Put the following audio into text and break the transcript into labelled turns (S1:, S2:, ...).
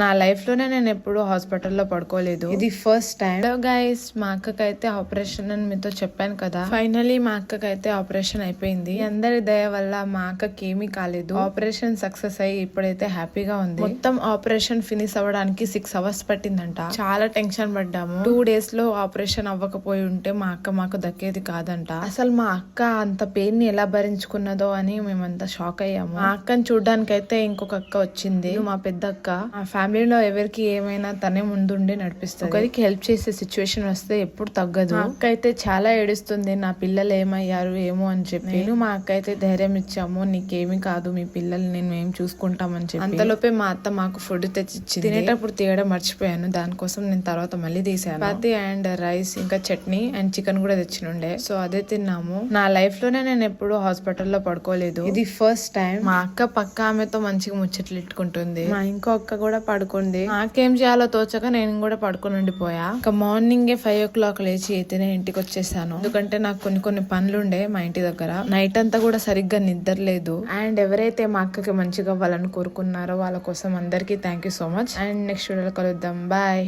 S1: నా లైఫ్ లోనే నేను ఎప్పుడు హాస్పిటల్లో పడుకోలేదు, ఇది ఫస్ట్ టైం. హలో గైస్, మా అక్కకైతే ఆపరేషన్ అని మీతో చెప్పాను కదా. ఫైనలీ మా అక్కకైతే ఆపరేషన్ అయిపోయింది. అందరి దయ వల్ల మా అక్కకి ఏమీ కాలేదు. ఆపరేషన్ సక్సెస్ అయ్యి ఇప్పుడైతే హ్యాపీగా ఉంది. మొత్తం ఆపరేషన్ ఫినిష్ అవ్వడానికి 6 hours పట్టిందంట. చాలా టెన్షన్ పడ్డాము. 2 days లో ఆపరేషన్ అవ్వకపోయి ఉంటే మా అక్క మాకు దక్కేది కాదంట. అసలు మా అక్క అంత పెయిన్ ని ఎలా భరించుకున్నదో అని మేమంతా షాక్ అయ్యాము. మా అక్కని చూడడానికి అయితే ఇంకొక అక్క వచ్చింది, మా పెద్ద అక్క. మా ఫ్యామిలీలో ఎవరికి ఏమైనా తనే ముందుండి నడిపిస్తుంది. ఒకరికి హెల్ప్ చేసే సిచ్యువేషన్ వస్తే ఎప్పుడు తగ్గదు. మా అక్క అయితే చాలా ఏడుస్తుంది, నా పిల్లలు ఏమయ్యారు ఏమో అని చెప్పి. నేను మా అక్క అయితే ధైర్యం ఇచ్చాము, నీకేమి కాదు, మీ పిల్లలు మేము చూసుకుంటామని చెప్పి. అంతలోపే మా అత్త మాకు ఫుడ్ తెచ్చిచ్చింది. తినేటప్పుడు తీయడం మర్చిపోయాను, దానికోసం నేను తర్వాత మళ్ళీ తీసాను. చపాతి అండ్ రైస్ ఇంకా చట్నీ అండ్ చికెన్ కూడా తెచ్చినుండే, సో అదే తిన్నాము. నా లైఫ్ లోనే నేను ఎప్పుడు హాస్పిటల్లో పడుకోలేదు, ఇది ఫస్ట్ టైం. మా అక్క పక్క ఆమెతో మంచిగా ముచ్చట్లు ఇట్టుకుంటుంది, మా ఇంకో అక్క కూడా పడుకుంది. నాకేం చేయాలో తోచక నేను కూడా పడుకొని ఉండిపోయా. ఇంకా మార్నింగే 5 o'clock లేచి అయితే నేను ఇంటికి వచ్చేసాను, ఎందుకంటే నాకు కొన్ని పనులుండే మా ఇంటి దగ్గర. నైట్ అంతా కూడా సరిగ్గా నిద్ర లేదు. అండ్ ఎవరైతే మా అక్కకి మంచిగా అవ్వాలని కోరుకున్నారో వాళ్ళ కోసం అందరికీ thank you so much. And next వీడియోలో కలుద్దాం, బాయ్.